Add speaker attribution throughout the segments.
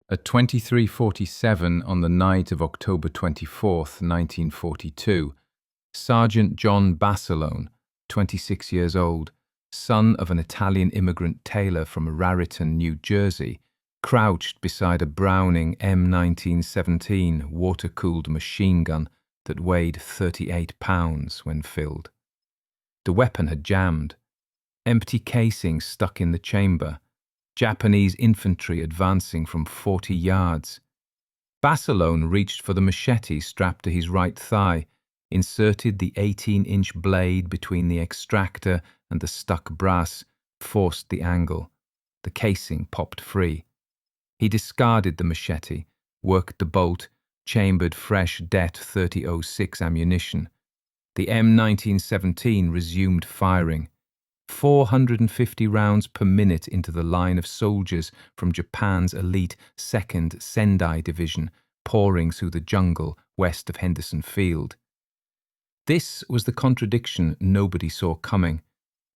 Speaker 1: At 23:47 on the night of October 24th, 1942, Sergeant John Basilone, 26 years old, son of an Italian immigrant tailor from Raritan, New Jersey, crouched beside a Browning M1917 water-cooled machine gun that weighed 38 pounds when filled. The weapon had jammed. Empty casing stuck in the chamber. Japanese infantry advancing from 40 yards. Basilone reached for the machete strapped to his right thigh, inserted the 18-inch blade between the extractor and the stuck brass, forced the angle. The casing popped free. He discarded the machete, worked the bolt, chambered fresh Det 3006 ammunition. The M1917 resumed firing. 450 rounds per minute into the line of soldiers from Japan's elite 2nd Sendai Division, pouring through the jungle west of Henderson Field. This was the contradiction nobody saw coming.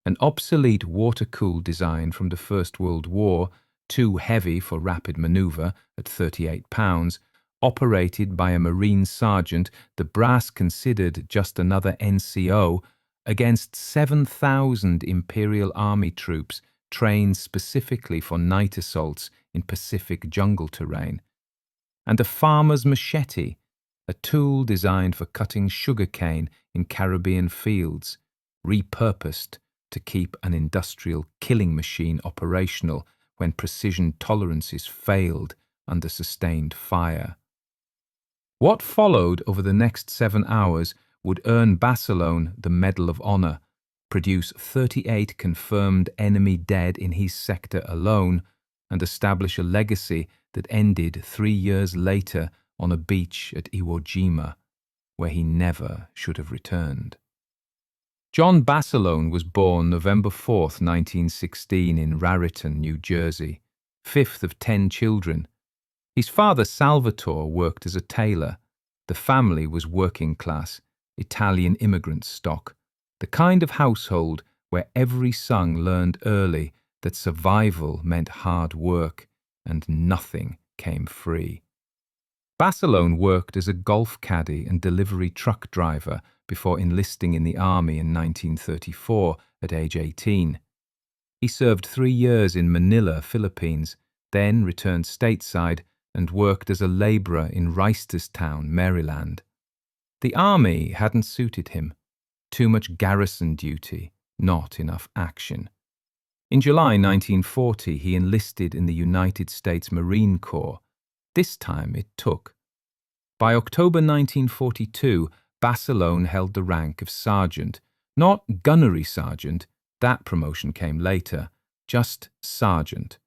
Speaker 1: An obsolete water-cooled design from the First World War, too heavy for rapid manoeuvre at 38 pounds, operated by a Marine sergeant the brass considered just another NCO, against 7,000 Imperial Army troops trained specifically for night assaults in Pacific jungle terrain. And a farmer's machete, a tool designed for cutting sugarcane in Caribbean fields, repurposed to keep an industrial killing machine operational when precision tolerances failed under sustained fire. What followed over the next 7 hours would earn Basilone the Medal of Honor, produce 38 confirmed enemy dead in his sector alone, and establish a legacy that ended 3 years later on a beach at Iwo Jima, where he never should have returned. John Basilone was born November 4th, 1916 in Raritan, New Jersey, 5th of 10 children. His father Salvatore worked as a tailor. The family was working class, Italian immigrant stock, the kind of household where every son learned early that survival meant hard work and nothing came free. Basilone worked as a golf caddy and delivery truck driver before enlisting in the army in 1934 at age 18. He served 3 years in Manila, Philippines, then returned stateside and worked as a laborer in Reisterstown, Maryland. The army hadn't suited him. Too much garrison duty, not enough action. In July 1940, he enlisted in the United States Marine Corps. This time it took. By October 1942, Basilone held the rank of sergeant, not gunnery sergeant, that promotion came later, just sergeant,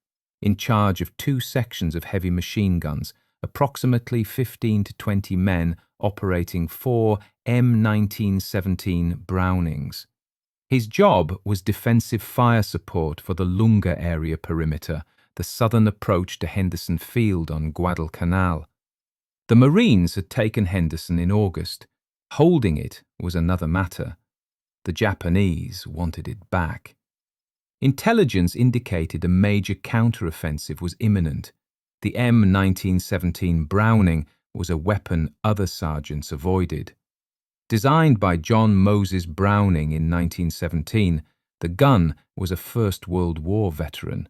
Speaker 1: in charge of 2 sections of heavy machine guns, approximately 15 to 20 men operating 4 M1917 Brownings. His job was defensive fire support for the Lunga Area perimeter, the southern approach to Henderson Field on Guadalcanal. The Marines had taken Henderson in August. Holding it was another matter. The Japanese wanted it back. Intelligence indicated a major counteroffensive was imminent. The M1917 Browning was a weapon other sergeants avoided. Designed by John Moses Browning in 1917, the gun was a First World War veteran.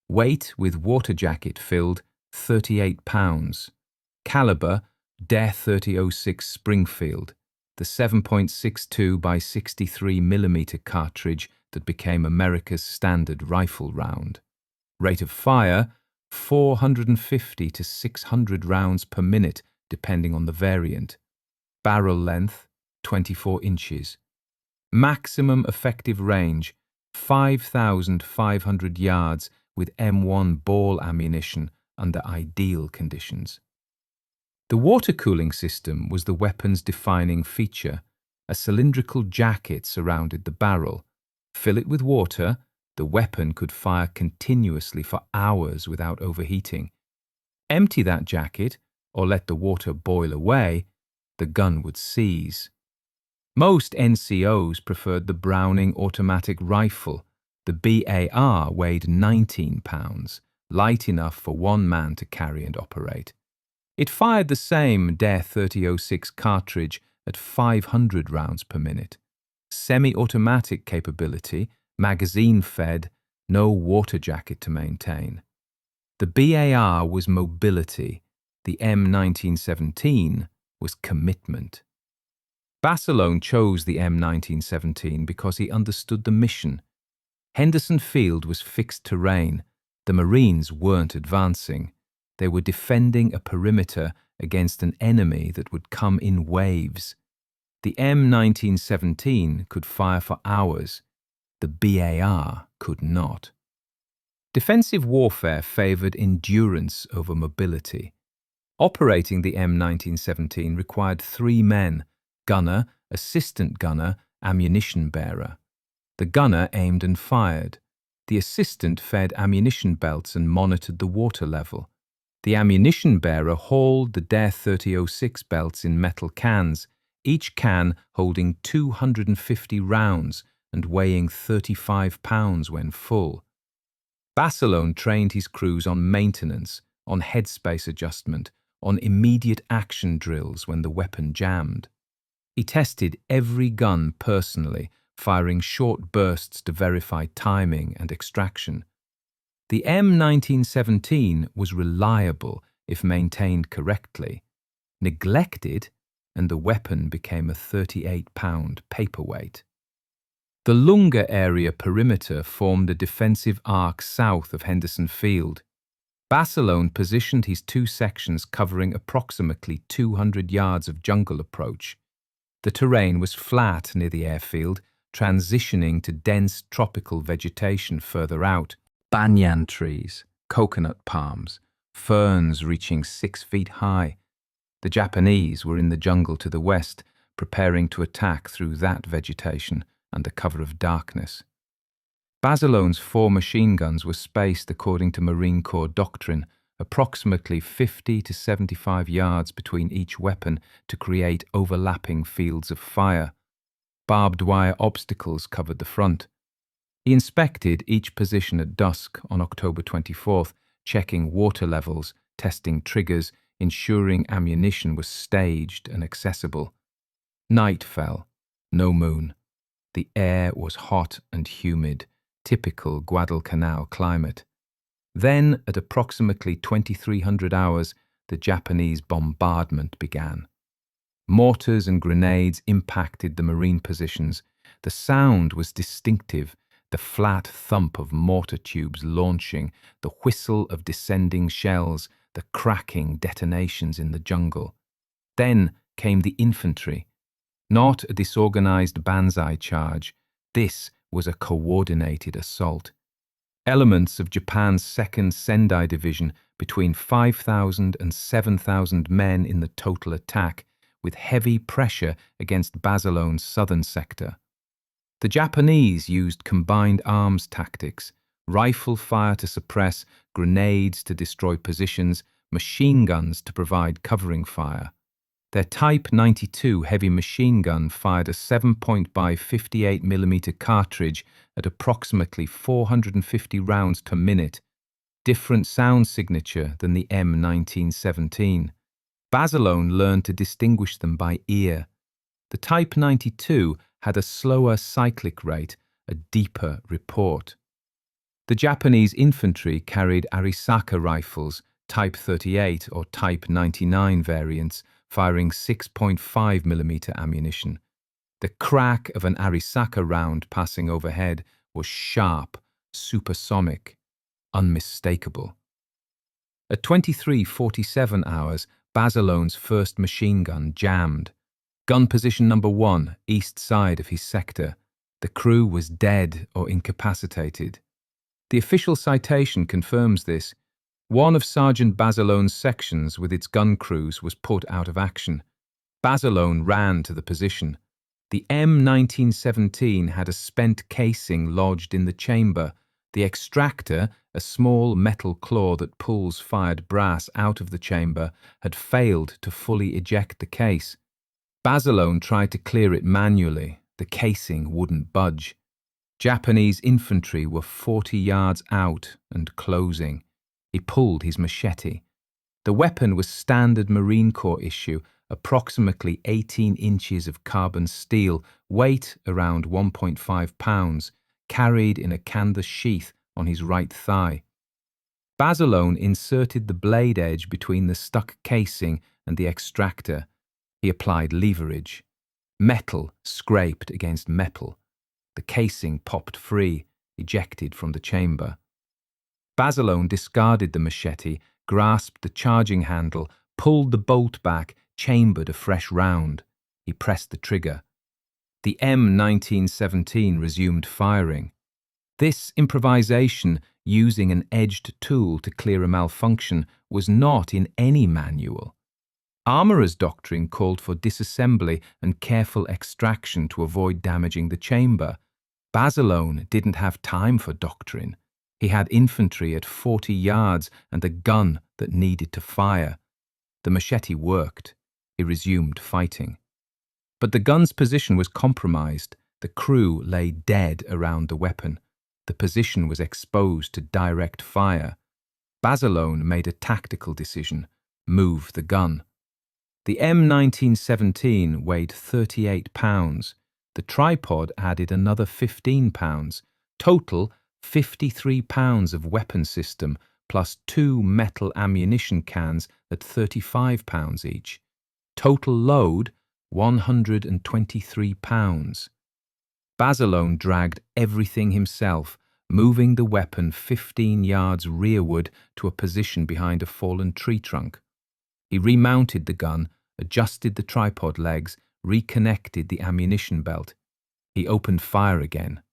Speaker 1: Weight with water jacket filled, 38 pounds. Caliber, Det 3006 Springfield, the 7.62 by 63 mm cartridge that became America's standard rifle round. Rate of fire, 450 to 600 rounds per minute, depending on the variant. Barrel length, 24 inches. Maximum effective range, 5,500 yards with M1 ball ammunition under ideal conditions. The water cooling system was the weapon's defining feature. A cylindrical jacket surrounded the barrel. Fill it with water, the weapon could fire continuously for hours without overheating. Empty that jacket, or let the water boil away, the gun would seize. Most NCOs preferred the Browning automatic rifle. The BAR weighed 19 pounds, light enough for one man to carry and operate. It fired the same DARE 3006 cartridge at 500 rounds per minute. Semi-automatic capability, magazine-fed, no water jacket to maintain. The BAR was mobility, the M1917 was commitment. Basilone chose the M1917 because he understood the mission. Henderson Field was fixed terrain. The Marines weren't advancing. They were defending a perimeter against an enemy that would come in waves. The M1917 could fire for hours. The BAR could not. Defensive warfare favored endurance over mobility. Operating the M1917 required 3 men: gunner, assistant gunner, ammunition bearer. The gunner aimed and fired. The assistant fed ammunition belts and monitored the water level. The ammunition bearer hauled the DARE 3006 belts in metal cans, each can holding 250 rounds and weighing 35 pounds when full. Basilone trained his crews on maintenance, on headspace adjustment, on immediate action drills when the weapon jammed. He tested every gun personally, firing short bursts to verify timing and extraction. The M1917 was reliable if maintained correctly. Neglected, and the weapon became a 38-pound paperweight. The Lunga Area perimeter formed a defensive arc south of Henderson Field. Basilone positioned his 2 sections covering approximately 200 yards of jungle approach. The terrain was flat near the airfield, transitioning to dense tropical vegetation further out. Banyan trees, coconut palms, ferns reaching 6 feet high. The Japanese were in the jungle to the west, preparing to attack through that vegetation under cover of darkness. Basilone's 4 machine guns were spaced according to Marine Corps doctrine, approximately 50 to 75 yards between each weapon to create overlapping fields of fire. Barbed wire obstacles covered the front. He inspected each position at dusk on October 24th, checking water levels, testing triggers, ensuring ammunition was staged and accessible. Night fell. No moon. The air was hot and humid, typical Guadalcanal climate. Then, at approximately 2300 hours, the Japanese bombardment began. Mortars and grenades impacted the Marine positions. The sound was distinctive, the flat thump of mortar tubes launching, the whistle of descending shells, the cracking detonations in the jungle. Then came the infantry. Not a disorganized banzai charge. This was a coordinated assault. Elements of Japan's 2nd Sendai Division, between 5,000 and 7,000 men in the total attack, with heavy pressure against Basilone's southern sector. The Japanese used combined arms tactics, rifle fire to suppress, grenades to destroy positions, machine guns to provide covering fire. Their Type 92 heavy machine gun fired a 7-point by 58mm cartridge at approximately 450 rounds per minute, different sound signature than the M1917. Basilone learned to distinguish them by ear. The Type 92 had a slower cyclic rate, a deeper report. The Japanese infantry carried Arisaka rifles, Type 38 or Type 99 variants, firing 6.5mm ammunition. The crack of an Arisaka round passing overhead was sharp, supersonic, unmistakable. At 23:47 hours, Basilone's first machine gun jammed. Gun position number 1, east side of his sector. The crew was dead or incapacitated. The official citation confirms this. One of Sergeant Basilone's sections with its gun crews was put out of action. Basilone ran to the position. The M1917 had a spent casing lodged in the chamber. The extractor, a small metal claw that pulls fired brass out of the chamber, had failed to fully eject the case. Basilone tried to clear it manually. The casing wouldn't budge. Japanese infantry were 40 yards out and closing. He pulled his machete. The weapon was standard Marine Corps issue, approximately 18 inches of carbon steel, weight around 1.5 pounds, carried in a canvas sheath on his right thigh. Basilone inserted the blade edge between the stuck casing and the extractor. He applied leverage. Metal scraped against metal. The casing popped free, ejected from the chamber. Basilone discarded the machete, grasped the charging handle, pulled the bolt back, chambered a fresh round. He pressed the trigger. The M1917 resumed firing. This improvisation, using an edged tool to clear a malfunction, was not in any manual. Armourer's doctrine called for disassembly and careful extraction to avoid damaging the chamber. Basilone didn't have time for doctrine. He had infantry at 40 yards and a gun that needed to fire. The machete worked. He resumed fighting. But the gun's position was compromised. The crew lay dead around the weapon. The position was exposed to direct fire. Basilone made a tactical decision: move the gun. The M1917 weighed 38 pounds. The tripod added another 15 pounds. Total, 53 pounds of weapon system, plus 2 metal ammunition cans at 35 pounds each. Total load, 123 pounds. Basilone dragged everything himself, moving the weapon 15 yards rearward to a position behind a fallen tree trunk. He remounted the gun, adjusted the tripod legs, reconnected the ammunition belt. He opened fire again.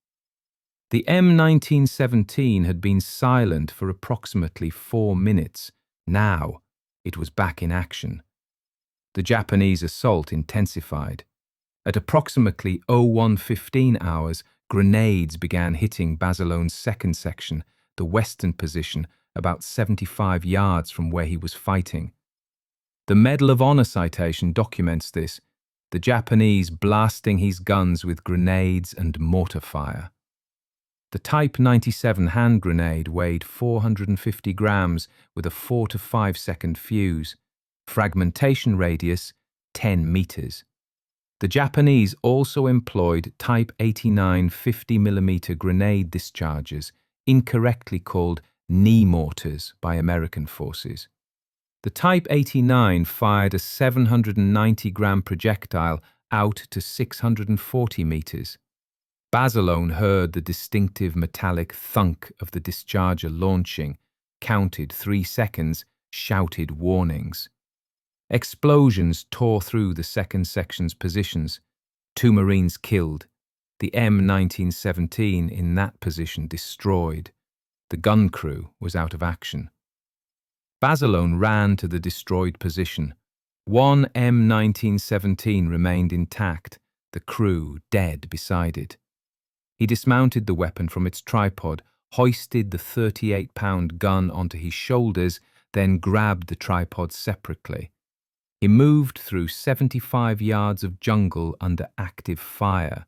Speaker 1: The M1917 had been silent for approximately 4 minutes. Now, it was back in action. The Japanese assault intensified. At approximately 01:15 hours, grenades began hitting Basilone's second section, the western position, about 75 yards from where he was fighting. The Medal of Honor citation documents this, the Japanese blasting his guns with grenades and mortar fire. The Type 97 hand grenade weighed 450 grams with a 4 to 5 second fuse. Fragmentation radius, 10 meters. The Japanese also employed Type 89 50mm grenade dischargers, incorrectly called knee mortars by American forces. The Type 89 fired a 790-gram projectile out to 640 meters. Basilone heard the distinctive metallic thunk of the discharger launching, counted 3 seconds, shouted warnings. Explosions tore through the second section's positions. 2 Marines killed. The M1917 in that position destroyed. The gun crew was out of action. Basilone ran to the destroyed position. 1 M1917 remained intact, the crew dead beside it. He dismounted the weapon from its tripod, hoisted the 38-pound gun onto his shoulders, then grabbed the tripod separately. He moved through 75 yards of jungle under active fire.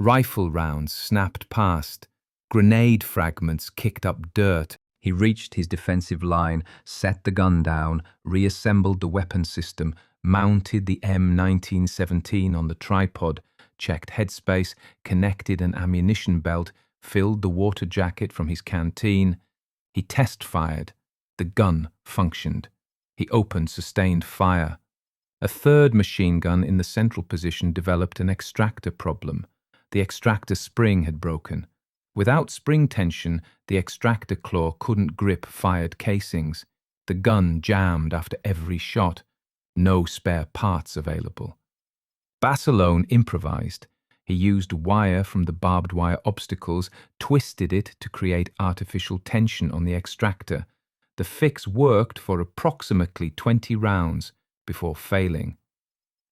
Speaker 1: Rifle rounds snapped past. Grenade fragments kicked up dirt. He reached his defensive line, set the gun down, reassembled the weapon system, mounted the M1917 on the tripod, checked headspace, connected an ammunition belt, filled the water jacket from his canteen. He test-fired. The gun functioned. He opened sustained fire. A third machine gun in the central position developed an extractor problem. The extractor spring had broken. Without spring tension, the extractor claw couldn't grip fired casings. The gun jammed after every shot. No spare parts available. Basilone improvised. He used wire from the barbed wire obstacles, twisted it to create artificial tension on the extractor. The fix worked for approximately 20 rounds before failing.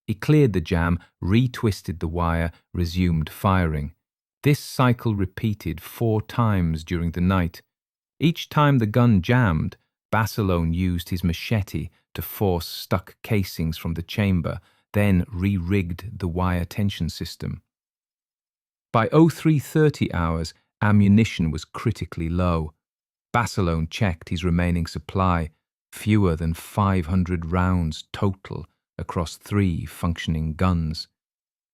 Speaker 1: He cleared the jam, retwisted the wire, resumed firing. This cycle repeated 4 times during the night. Each time the gun jammed, Basilone used his machete to force stuck casings from the chamber, then re-rigged the wire tension system. By 03:30 hours, ammunition was critically low. Basilone checked his remaining supply, fewer than 500 rounds total across 3 functioning guns.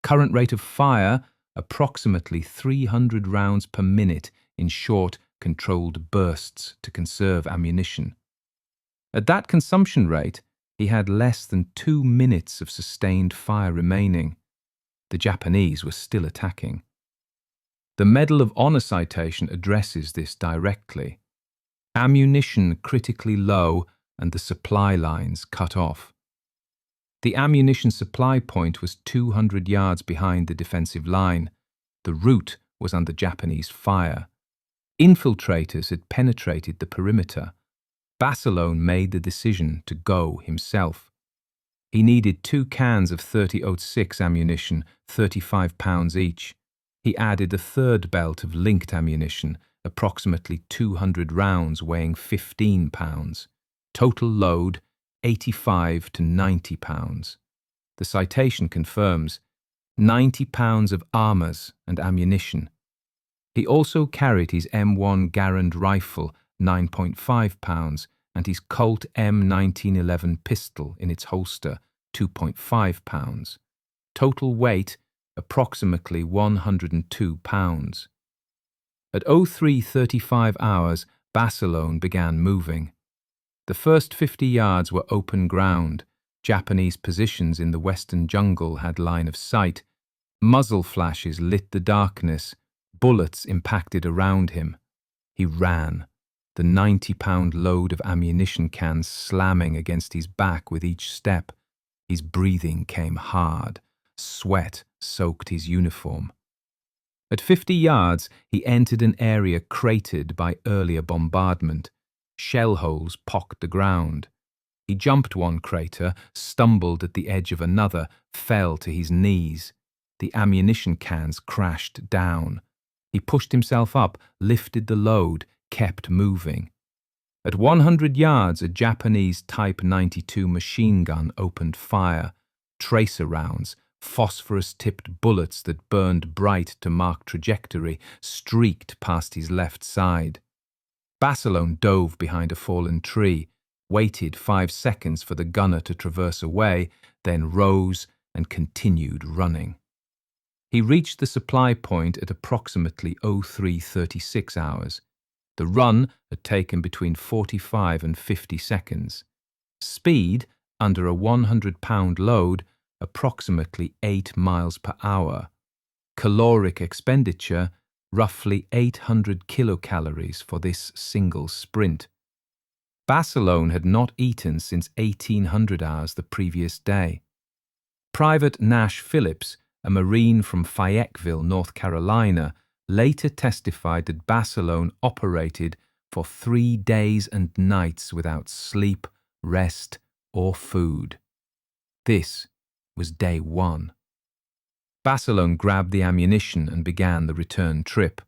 Speaker 1: Current rate of fire, approximately 300 rounds per minute in short, controlled bursts to conserve ammunition. At that consumption rate, he had less than 2 minutes of sustained fire remaining. The Japanese were still attacking. The Medal of Honor citation addresses this directly. Ammunition critically low and the supply lines cut off. The ammunition supply point was 200 yards behind the defensive line. The route was under Japanese fire. Infiltrators had penetrated the perimeter. Basilone made the decision to go himself. He needed 2 cans of .30-06 ammunition, 35 pounds each. He added a third belt of linked ammunition, approximately 200 rounds weighing 15 pounds. Total load, 85 to 90 pounds. The citation confirms 90 pounds of armors and ammunition. He also carried his M1 Garand rifle, 9.5 pounds, and his Colt M1911 pistol in its holster, 2.5 pounds. Total weight, approximately 102 pounds. At 03:35 hours, Basilone began moving. The first 50 yards were open ground. Japanese positions in the western jungle had line of sight. Muzzle flashes lit the darkness. Bullets impacted around him. He ran, the 90-pound load of ammunition cans slamming against his back with each step. His breathing came hard. Sweat soaked his uniform. At 50 yards, he entered an area cratered by earlier bombardment. Shell holes pocked the ground. He jumped one crater, stumbled at the edge of another, fell to his knees. The ammunition cans crashed down. He pushed himself up, lifted the load, kept moving. At 100 yards, a Japanese Type 92 machine gun opened fire. Tracer rounds, phosphorus-tipped bullets that burned bright to mark trajectory, streaked past his left side. Basilone dove behind a fallen tree, waited 5 seconds for the gunner to traverse away, then rose and continued running. He reached the supply point at approximately 03:36 hours. The run had taken between 45 and 50 seconds. Speed, under a 100-pound load, approximately 8 miles per hour. Caloric expenditure, roughly 800 kilocalories for this single sprint. Basilone had not eaten since 1800 hours the previous day. Private Nash Phillips, a Marine from Fayetteville, North Carolina, later testified that Basilone operated for 3 days and nights without sleep, rest, or food. This was day 1. Basilone grabbed the ammunition and began the return trip.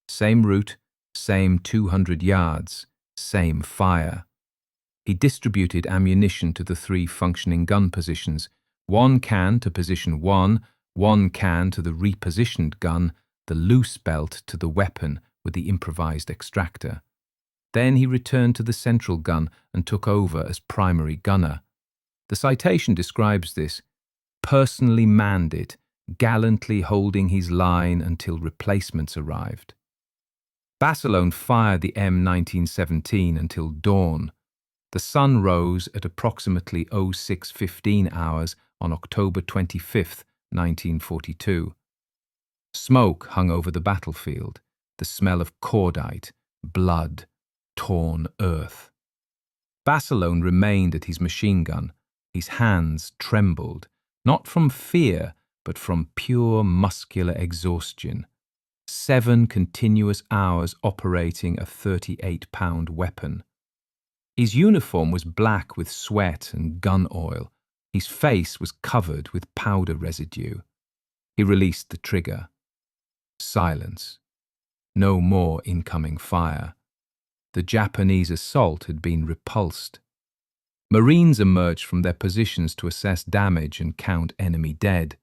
Speaker 1: Same route, same 200 yards, same fire. He distributed ammunition to the 3 functioning gun positions, 1 can to position 1, 1 can to the repositioned gun, the loose belt to the weapon with the improvised extractor. Then he returned to the central gun and took over as primary gunner. The citation describes this: personally manned it, gallantly holding his line until replacements arrived. Basilone fired the M1917 until dawn. The sun rose at approximately 06:15 hours on October 25, 1942. Smoke hung over the battlefield, the smell of cordite, blood, torn earth. Basilone remained at his machine gun. His hands trembled, not from fear, but from pure muscular exhaustion. 7 continuous hours operating a 38-pound weapon. His uniform was black with sweat and gun oil. His face was covered with powder residue. He released the trigger. Silence. No more incoming fire. The Japanese assault had been repulsed. Marines emerged from their positions to assess damage and count enemy dead.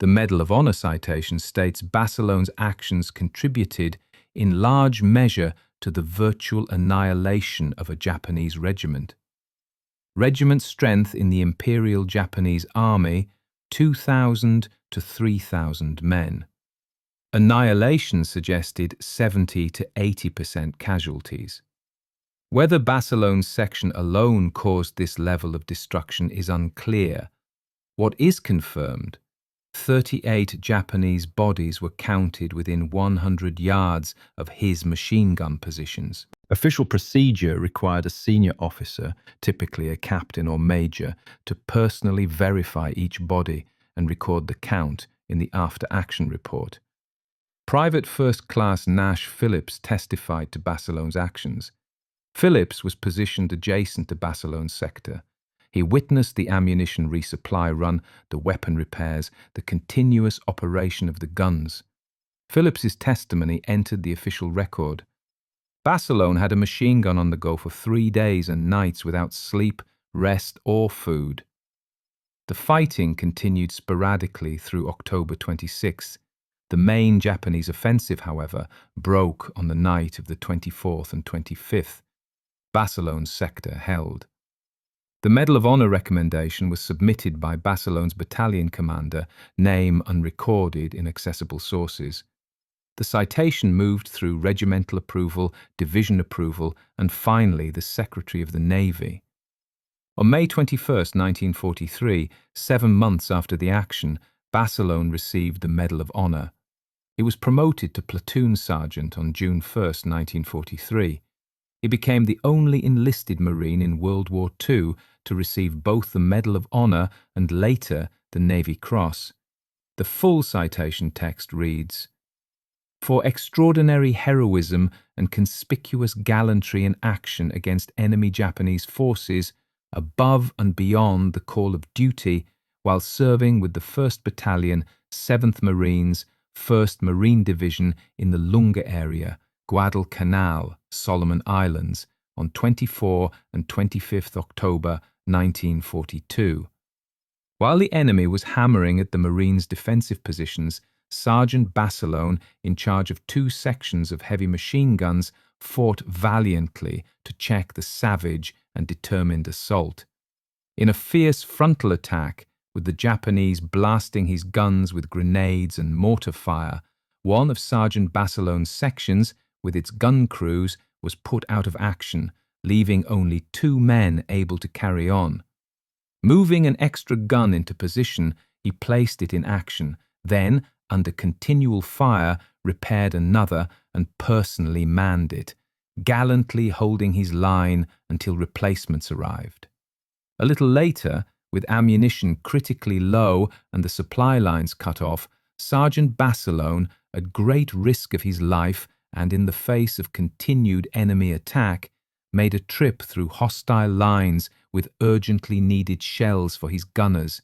Speaker 1: The Medal of Honor citation states Basilone's actions contributed in large measure to the virtual annihilation of a Japanese regiment. Regiment strength in the Imperial Japanese Army, 2,000 to 3,000 men. Annihilation suggested 70 to 80% casualties. Whether Basilone's section alone caused this level of destruction is unclear. What is confirmed, 38 Japanese bodies were counted within 100 yards of his machine gun positions. Official procedure required a senior officer, typically a captain or major, to personally verify each body and record the count in the after-action report. Private First Class Nash Phillips testified to Basilone's actions. Phillips was positioned adjacent to Basilone's sector. He witnessed the ammunition resupply run, the weapon repairs, the continuous operation of the guns. Phillips's testimony entered the official record. Basilone had a machine gun on the go for 3 days and nights without sleep, rest, or food. The fighting continued sporadically through October 26th. The main Japanese offensive, however, broke on the night of the 24th and 25th. Basilone's sector held. The Medal of Honor recommendation was submitted by Basilone's battalion commander, name unrecorded in accessible sources. The citation moved through regimental approval, division approval, and finally the Secretary of the Navy. On May 21, 1943, 7 months after the action, Basilone received the Medal of Honor. He was promoted to platoon sergeant on June 1, 1943. He became the only enlisted Marine in World War II to receive both the Medal of Honor and later the Navy Cross. The full citation text reads, "For extraordinary heroism and conspicuous gallantry in action against enemy Japanese forces, above and beyond the call of duty, while serving with the 1st Battalion, 7th Marines, 1st Marine Division in the Lunga Area, Guadalcanal, Solomon Islands, on 24 and 25 October 1942. While the enemy was hammering at the Marines' defensive positions, Sergeant Basilone, in charge of 2 sections of heavy machine guns, fought valiantly to check the savage and determined assault. In a fierce frontal attack, with the Japanese blasting his guns with grenades and mortar fire, one of Sergeant Basilone's sections, with its gun crews, was put out of action, leaving only 2 men able to carry on. Moving an extra gun into position, he placed it in action, then, under continual fire, repaired another and personally manned it, gallantly holding his line until replacements arrived. A little later, with ammunition critically low and the supply lines cut off, Sergeant Basilone, at great risk of his life and in the face of continued enemy attack, made a trip through hostile lines with urgently needed shells for his gunners,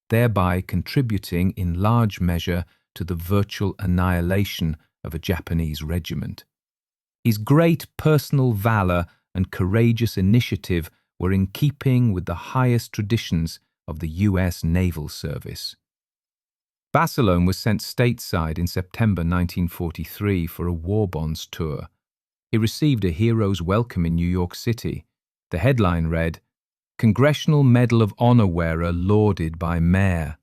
Speaker 1: thereby contributing in large measure to the virtual annihilation of a Japanese regiment. His great personal valor and courageous initiative were in keeping with the highest traditions of the U.S. Naval Service. Basilone was sent stateside in September 1943 for a war bonds tour. He received a hero's welcome in New York City. The headline read, "Congressional Medal of Honor wearer lauded by Mayor."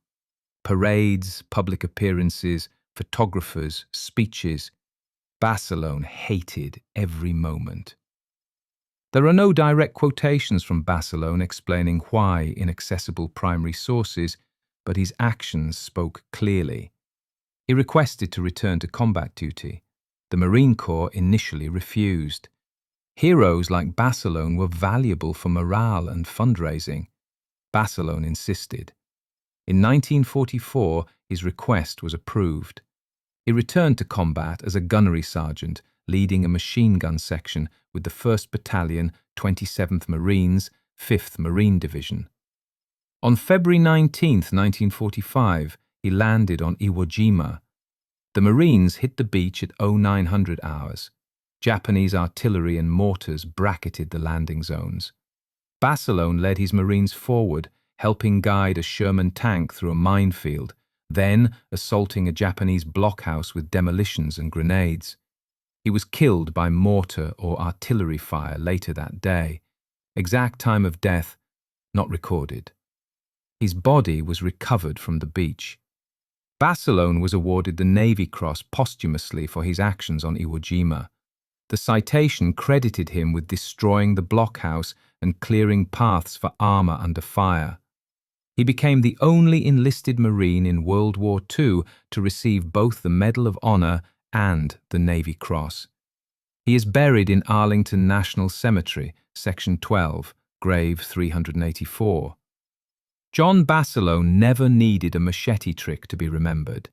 Speaker 1: Parades, public appearances, photographers, speeches. Basilone hated every moment. There are no direct quotations from Basilone explaining why in accessible primary sources, but his actions spoke clearly. He requested to return to combat duty. The Marine Corps initially refused. Heroes like Basilone were valuable for morale and fundraising. Basilone insisted. In 1944, his request was approved. He returned to combat as a gunnery sergeant, leading a machine gun section with the 1st Battalion, 27th Marines, 5th Marine Division. On February 19, 1945, he landed on Iwo Jima. The Marines hit the beach at 0900 hours. Japanese artillery and mortars bracketed the landing zones. Basilone led his Marines forward, helping guide a Sherman tank through a minefield, then assaulting a Japanese blockhouse with demolitions and grenades. He was killed by mortar or artillery fire later that day. Exact time of death not recorded. His body was recovered from the beach. Basilone was awarded the Navy Cross posthumously for his actions on Iwo Jima. The citation credited him with destroying the blockhouse and clearing paths for armor under fire. He became the only enlisted Marine in World War II to receive both the Medal of Honor and the Navy Cross. He is buried in Arlington National Cemetery, Section 12, grave 384. John Basilone never needed a machete trick to be remembered.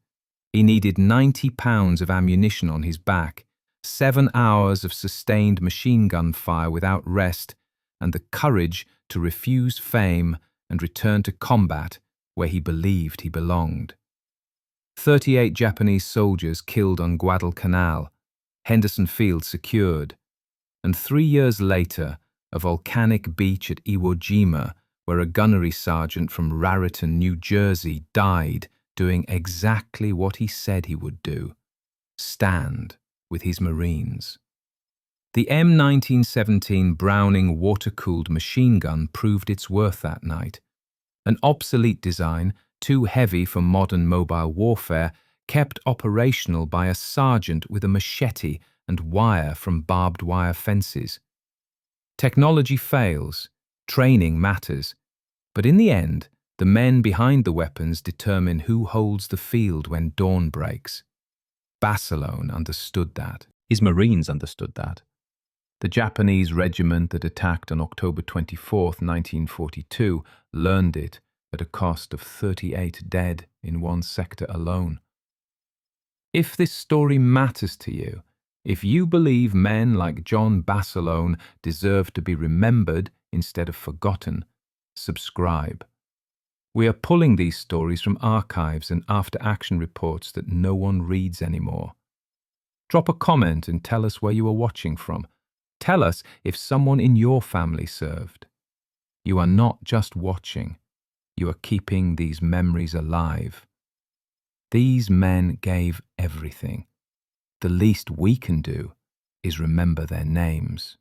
Speaker 1: He needed 90 pounds of ammunition on his back, 7 hours of sustained machine gun fire without rest, and the courage to refuse fame and return to combat where he believed he belonged. 38 Japanese soldiers killed on Guadalcanal, Henderson Field secured, and 3 years later, a volcanic beach at Iwo Jima, where a gunnery sergeant from Raritan, New Jersey, died doing exactly what he said he would do: stand with his Marines. The M1917 Browning water-cooled machine gun proved its worth that night. An obsolete design, too heavy for modern mobile warfare, kept operational by a sergeant with a machete and wire from barbed wire fences. Technology fails, training matters, but in the end, the men behind the weapons determine who holds the field when dawn breaks. Basilone understood that. His Marines understood that. The Japanese regiment that attacked on October 24, 1942, learned it at a cost of 38 dead in one sector alone. If this story matters to you, if you believe men like John Basilone deserve to be remembered instead of forgotten, subscribe. We are pulling these stories from archives and after-action reports that no one reads anymore. Drop a comment and tell us where you are watching from. Tell us if someone in your family served. You are not just watching, you are keeping these memories alive. These men gave everything. The least we can do is remember their names.